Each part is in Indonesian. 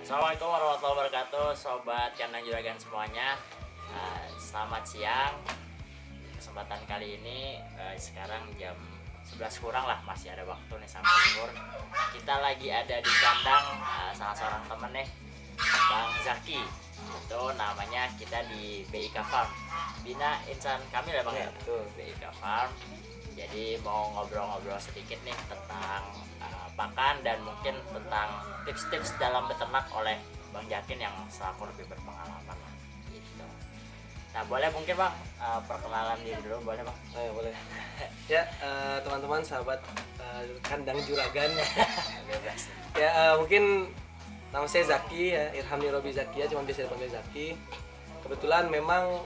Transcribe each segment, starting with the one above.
Assalamualaikum warahmatullahi wabarakatuh, sobat kandang juragan semuanya. Selamat siang. Kesempatan kali ini sekarang jam 11 kurang lah, masih ada waktu nih sampai zuhur. Kita lagi ada di kandang salah seorang temen nih, Bang Zaki. Itu namanya kita di BIK Farm, Bina Insan Kamil ya Bang ya? Betul. BIK Farm. Jadi mau ngobrol-ngobrol sedikit nih tentang pakan dan mungkin tentang tips-tips dalam beternak oleh Bang Jakin yang selaku lebih berpengalaman lah, gitu. Nah boleh mungkin Bang perkenalan diri dulu boleh Bang? Boleh. Ya, teman-teman sahabat kandang juragan. Bebas. Ya, mungkin nama saya Zaki ya, Irham Nirobi Zaki ya, cuma biasa dipanggil Zaki. Kebetulan memang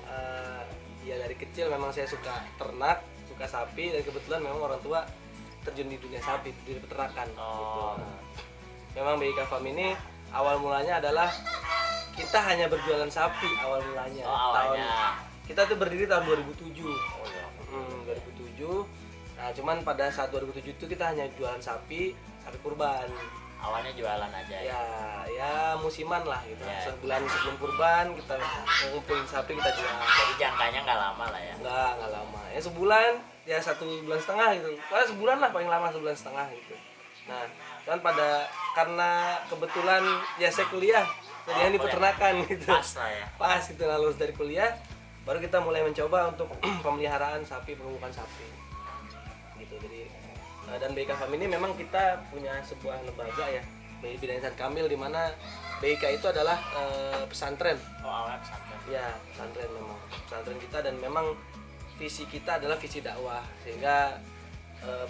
ya dari kecil memang saya suka ternak, suka sapi, dan kebetulan memang orang tua terjun di dunia sapi, di peternakan gitu. Memang BIK Farm ini awal mulanya adalah kita hanya berjualan sapi awal mulanya. Awalnya. Kita tuh berdiri tahun 2007. Oh ya. 2007. Nah, cuman pada saat 2007 itu kita hanya jualan sapi kurban. Awalnya jualan aja ya. Ya musiman lah gitu. Ya. Sebulan sebelum kurban kita ngumpulin sapi kita jual. Jadi jangkanya nggak lama lah ya. Nggak lama. Ya sebulan, ya 1,5 bulan gitu. Pokoknya sebulan lah paling lama 1,5 bulan gitu. Nah, cuman karena kebetulan ya saya kuliah di peternakan gitu. Pas lah ya. Pas gitu, lulus dari kuliah baru kita mulai mencoba untuk pemeliharaan sapi, penumbukan sapi gitu. Jadi dan BIK Farm ini memang kita punya sebuah lembaga ya, Bina Insan Kamil, di mana BIK itu adalah pesantren. Awalnya pesantren. Ya, pesantren memang. Pesantren kita, dan memang visi kita adalah visi dakwah, sehingga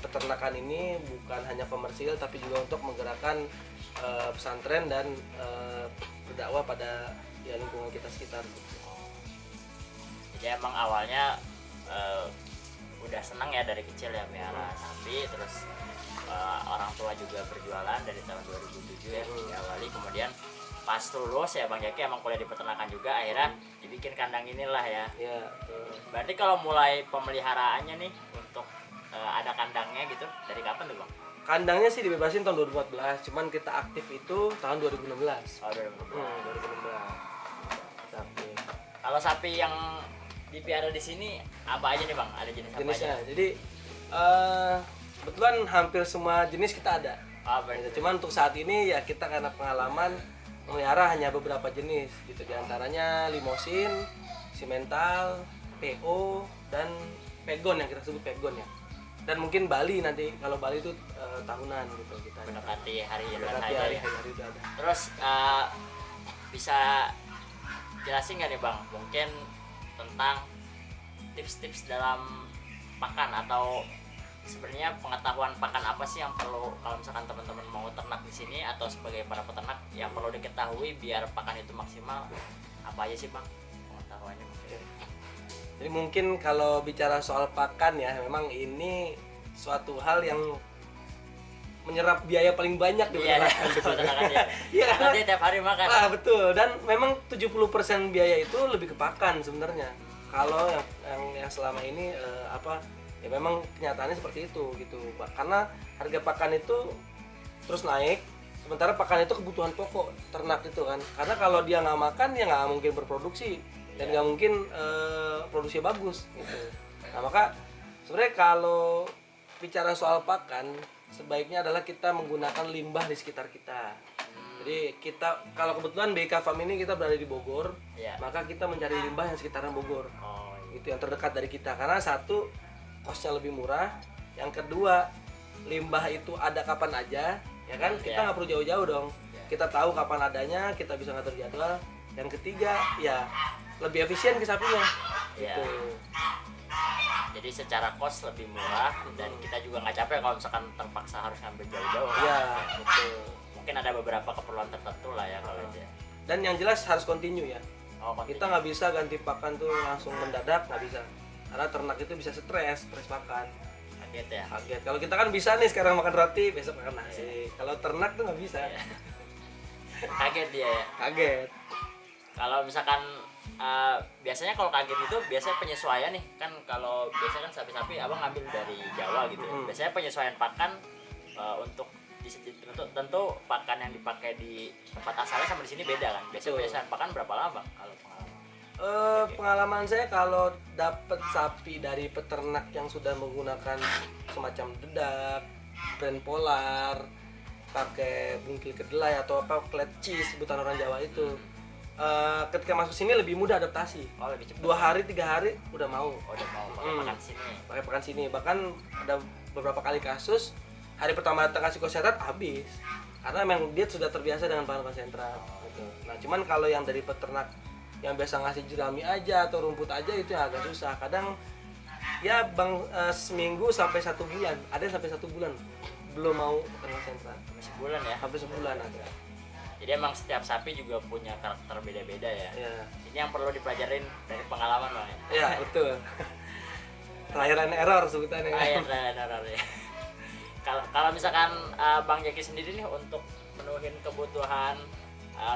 peternakan ini bukan hanya komersil tapi juga untuk menggerakkan pesantren dan berdakwah pada ya lingkungan kita sekitar. Jadi emang awalnya udah senang ya dari kecil ya melihara sapi, terus orang tua juga berjualan dari tahun 2007 ya diawali, kemudian pas lulus ya Bang Jaki emang kuliah di peternakan juga, akhirnya dibikin kandang inilah ya. Ya. Berarti kalau mulai pemeliharaannya nih untuk ada kandangnya gitu dari kapan tuh Bang? Kandangnya sih dibebasin tahun 2014, cuman kita aktif itu tahun 2016. Oh 2016. 2016. Sapi. Kalau sapi yang dipiara di sini apa aja nih Bang? Ada jenis apa Jenisnya. aja? Jadi kebetulan hampir semua jenis kita ada. Berarti. Cuman untuk saat ini ya kita karena pengalaman memelihara hanya beberapa jenis gitu, diantaranya limosin, simental, PO, dan pegon yang kita sebut pegon ya. Dan mungkin Bali nanti, kalau Bali itu tahunan gitu kita. Mendekati hari Idul Adha Mendekati ya. hari udah ada. Terus bisa jelasin nggak nih Bang, mungkin tentang tips-tips dalam pakan, atau sebenarnya pengetahuan pakan apa sih yang perlu kalau misalkan teman-teman mau ternak di sini atau sebagai para peternak yang perlu diketahui biar pakan itu maksimal, apa aja sih Bang pengetahuannya mungkin? Jadi mungkin kalau bicara soal pakan ya, memang ini suatu hal yang menyerap biaya paling banyak di peternakan. Peternakan ya. Iya, Nanti tiap hari makan. Betul. Dan memang 70% biaya itu lebih ke pakan sebenarnya. Kalau yang selama ini ya memang kenyataannya seperti itu gitu. Karena harga pakan itu terus naik, sementara pakan itu kebutuhan pokok ternak itu kan. Karena kalau dia nggak makan ya nggak mungkin berproduksi dan nggak mungkin produksi bagus gitu. Nah maka sebenarnya kalau bicara soal pakan, sebaiknya adalah kita menggunakan limbah di sekitar kita. Jadi kita, kalau kebetulan BIK Farm ini kita berada di Bogor, maka kita mencari limbah yang sekitaran Bogor. Itu yang terdekat dari kita, karena satu, kosnya lebih murah. Yang kedua, limbah itu ada kapan aja, ya kan? Kita nggak perlu jauh-jauh dong. Kita tahu kapan adanya, kita bisa ngatur jadwal. Yang ketiga, ya lebih efisien ke sapinya. Gitu. Jadi secara kos lebih murah dan kita juga nggak capek kalau misalkan terpaksa harus ngambil jauh-jauh. Iya, betul. Mungkin ada beberapa keperluan tertentu lah ya kalau itu ya. Dan yang jelas harus continue ya. Continue. Kita nggak bisa ganti pakan tuh langsung mendadak, nggak bisa. Karena ternak itu bisa stres pakan. Kaget ya. Kaget. Kalau kita kan bisa nih sekarang makan roti, besok makan nasi. Kalau ternak tuh nggak bisa. Kaget dia ya. Kaget. Kalau misalkan biasanya kalau kaget itu biasanya penyesuaian nih kan, kalau biasanya kan sapi-sapi abang ngambil dari Jawa gitu. Biasanya penyesuaian pakan untuk tentu pakan yang dipakai di tempat asalnya sama di sini beda kan. Biasanya pakan berapa lama Bang, kalau pengalaman? Pengalaman saya kalau dapat sapi dari peternak yang sudah menggunakan semacam dedak, brand polar, pakai bungkil kedelai atau apa flat cheese sebutan orang Jawa itu, ketika masuk sini lebih mudah adaptasi. Oh, lebih cepat. 2 hari 3 hari udah mau. Oh, udah mau pakai pakan sini. Pakai pakan sini. Bahkan ada beberapa kali kasus hari pertama datang kasih konsentrat habis karena memang dia sudah terbiasa dengan pakan konsentrat gitu. Nah cuman kalau yang dari peternak yang biasa ngasih jerami aja atau rumput aja itu yang agak susah. Kadang ya bang, seminggu sampai 1 bulan, ada yang sampai 1 bulan belum mau pakan konsentrat. Sebulan ya. Sampai sebulan ada. Jadi emang setiap sapi juga punya karakter beda-beda ya. Ya, Ini yang perlu dipelajarin dari pengalaman Bang ya. ya betul. Trial and error sebutannya. Iya, ya. Kalau misalkan Bang Jaki sendiri nih untuk menuhin kebutuhan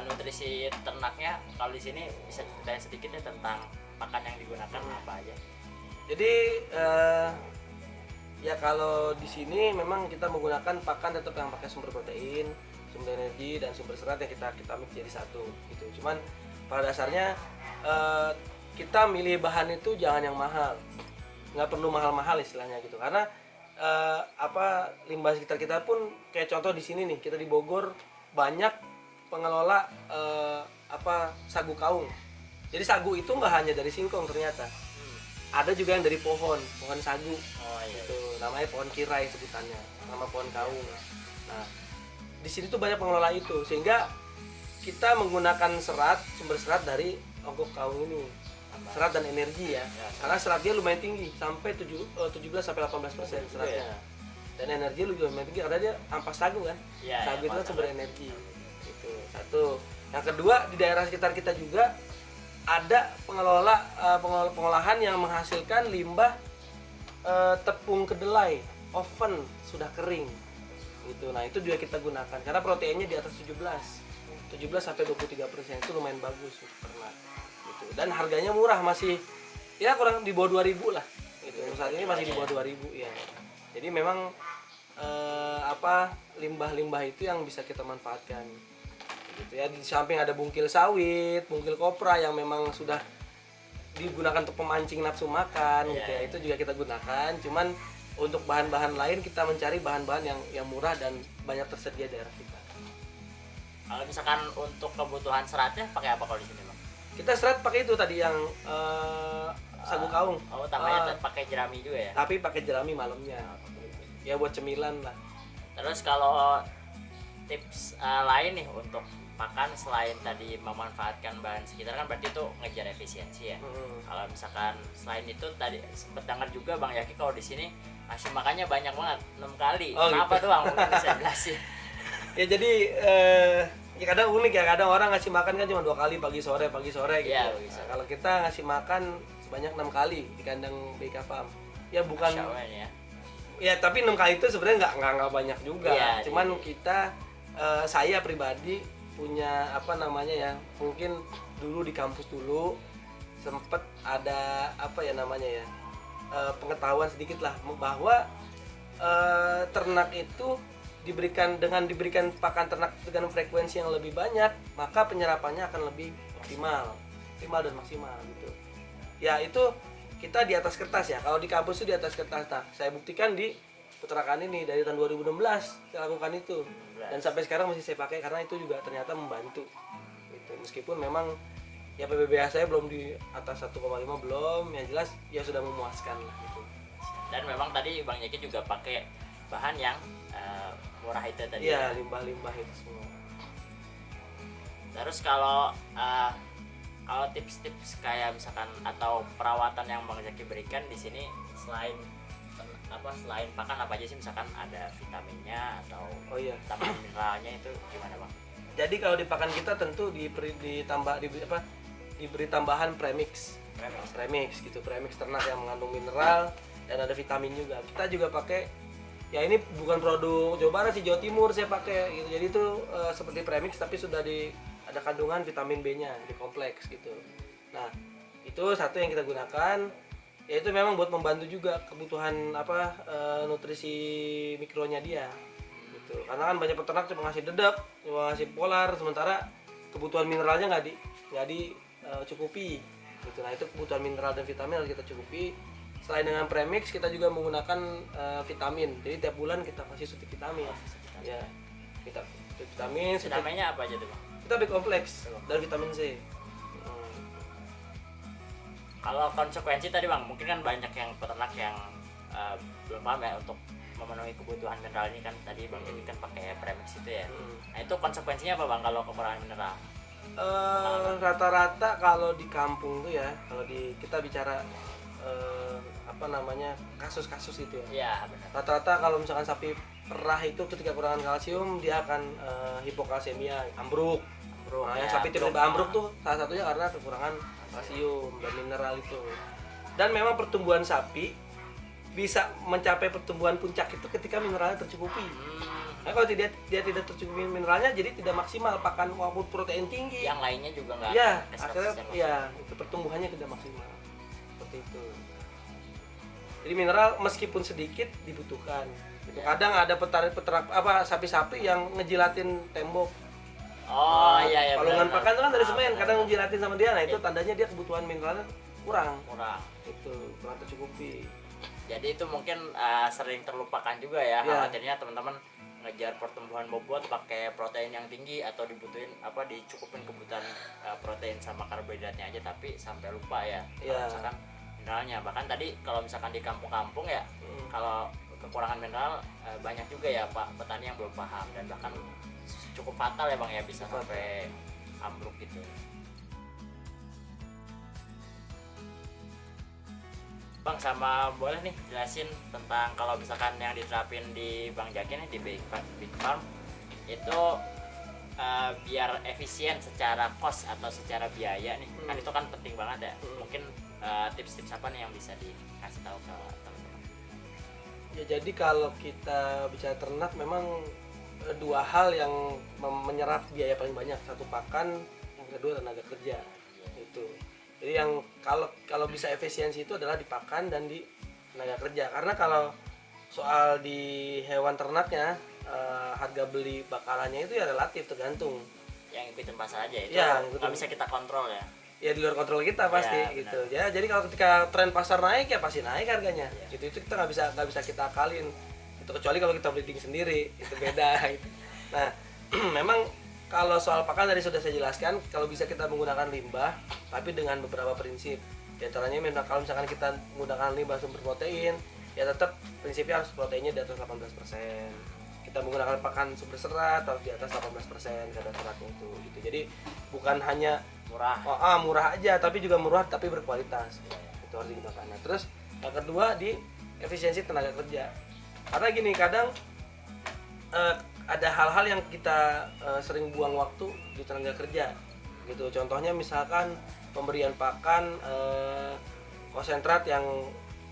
nutrisi ternaknya, kalau di sini bisa ceritain sedikit ya tentang pakan yang digunakan apa aja. Jadi ya kalau di sini memang kita menggunakan pakan tetap yang pakai sumber protein, sumber energi dan sumber serat yang kita mix jadi satu gitu. Cuman pada dasarnya kita milih bahan itu jangan yang mahal, nggak perlu mahal-mahal istilahnya gitu. Karena limbah sekitar kita pun kayak contoh di sini nih, kita di Bogor banyak pengelola sagu kaung. Jadi sagu itu nggak hanya dari singkong ternyata. Ada juga yang dari pohon sagu. Oh iya. Itu namanya pohon kirai sebutannya, nama pohon kaung. Nah, di sini tuh banyak pengelola itu sehingga kita menggunakan sumber serat dari ongkok kaung ini. Serat dan energi ya. Karena seratnya lumayan tinggi sampai 17 sampai 18% seratnya. Ya. Dan energi lumayan tinggi karena dia ampas sagu kan. Ya, Sagu itu kan ampas sumber energi. Itu satu. Yang kedua, di daerah sekitar kita juga ada pengolahan yang menghasilkan limbah tepung kedelai oven sudah kering gitu. Nah itu juga kita gunakan karena proteinnya di atas 17 sampai 23%, itu lumayan bagus untuk ternak gitu. Dan harganya murah, masih ya kurang di bawah 2000 lah gitu. Saat ini masih di bawah 2000 ya. Jadi memang limbah-limbah itu yang bisa kita manfaatkan gitu ya. Di samping ada bungkil sawit, bungkil kopra yang memang sudah digunakan untuk pemancing nafsu makan gitu ya. Itu juga kita gunakan. Cuman untuk bahan-bahan lain kita mencari bahan-bahan yang murah dan banyak tersedia di daerah kita. Kalau misalkan untuk kebutuhan seratnya pakai apa kalau di sini Bang? Kita serat pakai itu tadi yang sagu kaung. Oh, tambahnya pakai jerami juga ya? Tapi pakai jerami malamnya. Ya buat cemilan lah. Terus kalau tips lain nih untuk pakan selain tadi memanfaatkan bahan sekitar kan berarti itu ngejar efisiensi ya. Kalau misalkan selain itu tadi sempet dengar juga Bang Yaki kalau di sini ngasih makannya banyak banget, 6 kali. Kenapa gitu. tuh Bang? Mungkin bisa jelasin. Ya jadi ya kadang unik ya, kadang orang ngasih makan kan cuma 2 kali pagi sore gitu. Iya, Nah, kalau kita ngasih makan sebanyak 6 kali di kandang BK Farm. Ya bukan ya. Ya tapi 6 kali itu sebenarnya nggak banyak juga. Iya, Cuman iya. kita saya pribadi punya mungkin dulu di kampus dulu sempet ada pengetahuan sedikit lah bahwa ternak itu diberikan pakan ternak dengan frekuensi yang lebih banyak, maka penyerapannya akan lebih optimal dan maksimal gitu. Ya itu kita di atas kertas ya. Kalau di kampus itu di atas kertas. Nah, saya buktikan di peternakan ini dari tahun 2016 saya lakukan itu. Dan sampai sekarang masih saya pakai karena itu juga ternyata membantu. Gitu. Meskipun memang ya PBBH saya belum di atas 1,5 belum, yang jelas ya sudah memuaskan lah gitu. Dan memang tadi Bang Yaki juga pakai bahan yang murah itu tadi. Iya, limbah-limbah itu semua. Terus kalau tips-tips kayak misalkan atau perawatan yang Bang Zaki berikan di sini selain pakan apa aja sih, misalkan ada vitaminnya atau tambahan mineralnya itu gimana Bang? Jadi kalau di pakan kita tentu diberi tambahan premix gitu, premix ternak yang mengandung mineral dan ada vitamin juga. Kita juga pakai, ya ini bukan produk Jawa Barat sih, Jawa Timur saya pakai gitu. Jadi itu seperti premix tapi sudah ada kandungan vitamin B-nya di kompleks gitu. Nah, itu satu yang kita gunakan, yaitu memang buat membantu juga kebutuhan nutrisi mikronya dia gitu. gitu. Karena kan banyak peternak cuma ngasih dedap, cuma ngasih polar, sementara kebutuhan mineralnya nggak cukupi gitu. Nah itu kebutuhan mineral dan vitamin harus kita cukupi. Selain dengan premix, kita juga menggunakan vitamin. Jadi tiap bulan kita kasih suntik vitamin. Ya, kita suntik vitamin. Vitaminnya apa aja tuh bang? Kita B kompleks dan vitamin C. Kalau konsekuensi tadi bang, mungkin kan banyak yang peternak yang belum paham ya untuk memenuhi kebutuhan mineral ini kan tadi bang jadi kan pakai premix itu ya. Nah itu konsekuensinya apa bang kalau kekurangan mineral? Rata-rata kalau di kampung tuh ya, kalau kita bicara kasus-kasus itu ya. Iya benar. Rata-rata kalau misalkan sapi perah itu ketika kekurangan kalsium dia akan hipokalsemia, ambruk. Nah, yang sapi tiba-tiba ambruk tuh salah satunya karena kekurangan kalsium dan mineral itu. Dan memang pertumbuhan sapi bisa mencapai pertumbuhan puncak itu ketika mineralnya tercukupi. Nah, kalau dia tidak tercukupi mineralnya, jadi tidak maksimal pakan walaupun protein tinggi. Yang lainnya juga nggak. Ya, akhirnya ya itu pertumbuhannya tidak maksimal. Seperti itu. Jadi mineral meskipun sedikit dibutuhkan. Gitu. Kadang ada peternak sapi-sapi yang ngejilatin tembok. Oh iya. Palungan pakan itu kan dari semen, kadang ngejilatin sama dia. Nah, itu tandanya dia kebutuhan mineralnya kurang. Itu kurang tercukupi. Jadi itu mungkin sering terlupakan juga ya. Khawatirnya teman-teman ngejar pertumbuhan bobot pakai protein yang tinggi atau dicukupin kebutuhan protein sama karbohidratnya aja, tapi sampai lupa ya. Kalau misalkan mineralnya, bahkan tadi kalau misalkan di kampung-kampung ya, kalau kekurangan mineral banyak juga ya Pak petani yang belum paham dan bahkan cukup fatal ya Bang ya, bisa sampai ambruk gitu. Bang, sama boleh nih jelasin tentang kalau misalkan yang diterapin di Bang Jaki nih di Big Farm itu biar efisien secara cost atau secara biaya nih, kan itu kan penting banget ya. Mungkin tips-tips apa nih yang bisa dikasih tahu ke teman-teman? Ya jadi kalau kita bicara ternak memang dua hal yang menyerap biaya paling banyak, satu pakan, yang kedua tenaga kerja. Itu. Jadi yang kalau bisa efisiensi itu adalah di pakan dan di tenaga kerja. Karena kalau soal di hewan ternaknya harga beli bakalannya itu ya relatif tergantung. Yang ikutin pasar aja itu. Ya, nggak bisa kita kontrol ya. Ya di luar kontrol kita pasti ya, gitu. Ya jadi kalau ketika tren pasar naik ya pasti naik harganya. Ya. Itu kita nggak bisa kita akalin. Itu kecuali kalau kita breeding sendiri itu beda. Gitu. Nah memang kalau soal pakan tadi sudah saya jelaskan, kalau bisa kita menggunakan limbah tapi dengan beberapa prinsip. Di antaranya kalau misalkan kita menggunakan limbah sumber protein, ya tetap prinsipnya harus proteinnya di atas 18%. Kita menggunakan pakan sumber serat harus di atas 18% kadar seratnya itu gitu. Jadi bukan hanya murah aja, tapi juga murah tapi berkualitas. Itu harus digunakan. Nah, terus yang kedua di efisiensi tenaga kerja. Karena gini, kadang ada hal-hal yang kita sering buang waktu di tenaga kerja gitu. Contohnya misalkan pemberian pakan konsentrat yang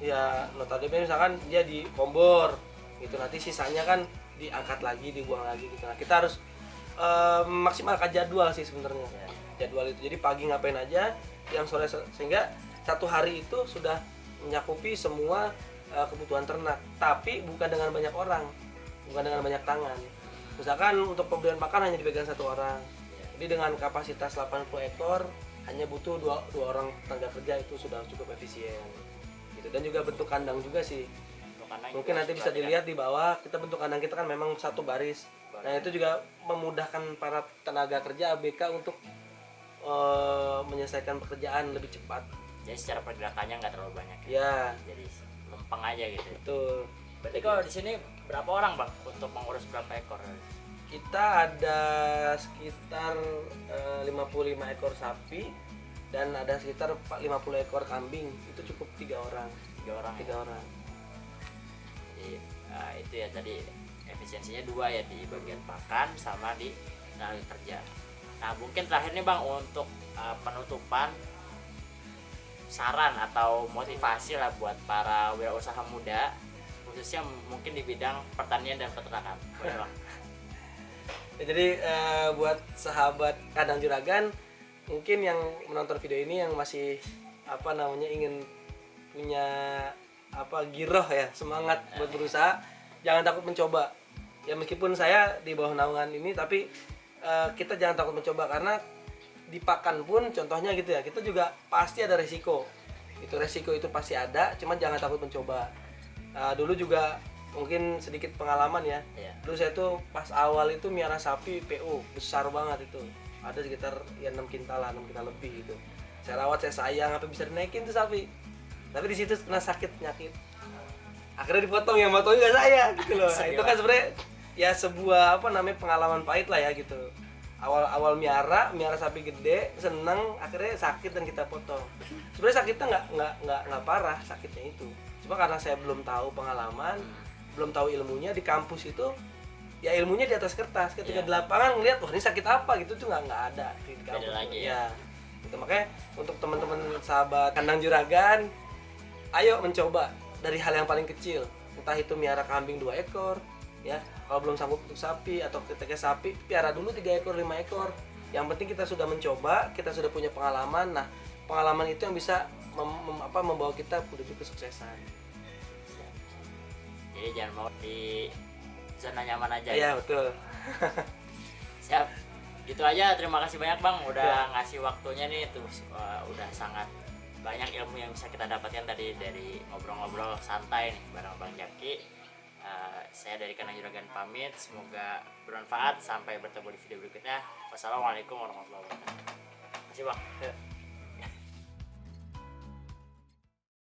ya notabene misalkan dia di kompor gitu, nanti sisanya kan diangkat lagi, dibuang lagi gitu. Nah, kita harus memaksimalkan jadwal sih sebenarnya. Jadwal itu. Jadi pagi ngapain aja, yang sore, sehingga satu hari itu sudah menyakupi semua kebutuhan ternak, tapi bukan dengan banyak orang, bukan dengan banyak tangan. Misalkan untuk pemberian pakan hanya dipegang satu orang. Jadi dengan kapasitas 80 ekor hanya butuh dua orang tenaga kerja, itu sudah cukup efisien. Gitu. Dan juga bentuk kandang juga sih. Mungkin nanti bisa dilihat di bawah, kita bentuk kandang kita kan memang satu baris. Nah, itu juga memudahkan para tenaga kerja ABK untuk menyelesaikan pekerjaan lebih cepat. Jadi secara pergerakannya nggak terlalu banyak. Ya. Jadi lempeng aja gitu. Betul. Berarti kalau di sini berapa orang Bang untuk mengurus berapa ekor? Kita ada sekitar 55 ekor sapi dan ada sekitar 50 ekor kambing. Itu cukup 3 orang. 3 orang. 3 orang. Jadi itu ya tadi efisiensinya 2 ya, di bagian pakan sama di tenaga kerja. Nah mungkin terakhir nih Bang untuk penutupan, saran atau motivasi lah buat para wirausaha muda khususnya mungkin di bidang pertanian dan peternakan. Boleh Bang? Ya, jadi buat sahabat kandang juragan, mungkin yang menonton video ini yang masih ingin punya giroh ya, semangat buat berusaha, jangan takut mencoba ya meskipun saya di bawah naungan ini, tapi kita jangan takut mencoba, karena di pakan pun contohnya gitu ya, kita juga pasti ada resiko. Resiko itu pasti ada, cuman jangan takut mencoba. Dulu juga mungkin sedikit pengalaman ya. Iya. Dulu saya tuh pas awal itu miara sapi PO besar banget itu, ada sekitar ya 6 kintal lah, 6 kintal lebih gitu. Saya rawat, saya sayang, apa bisa dinaikin tuh sapi, tapi di situ kena sakit penyakit, akhirnya dipotong, yang motongnya nggak saya gitu loh. Nah, itu kan sebenarnya ya sebuah apa namanya pengalaman pahit lah ya gitu. Awal miara sapi gede, seneng, akhirnya sakit dan kita potong. Sebenarnya sakitnya nggak parah sakitnya itu, cuma karena saya belum tahu pengalaman, belum tahu ilmunya di kampus itu. Ya ilmunya di atas kertas, ketika di lapangan ngeliat, wah ini sakit apa gitu tuh nggak ada di kampus. Beda lagi ya. Gitu, makanya untuk teman-teman sahabat kandang juragan, ayo mencoba dari hal yang paling kecil, entah itu miara kambing 2 ekor ya, kalau belum sanggup untuk sapi, atau ketika sapi piara dulu 3 ekor 5 ekor. Yang penting kita sudah mencoba, kita sudah punya pengalaman. Nah, pengalaman itu yang bisa membawa kita menuju kesuksesan. Jadi jangan mau di zona nyaman aja. Iya, betul. Siap. Gitu aja, terima kasih banyak Bang udah ngasih waktunya nih tuh. Udah sangat banyak ilmu yang bisa kita dapatkan tadi dari ngobrol-ngobrol santai nih bareng Bang Jaki. Saya dari Kandang Juragan pamit, semoga bermanfaat. Sampai bertemu di video berikutnya. Wassalamualaikum warahmatullahi wabarakatuh. Terima kasih Bang. Ya.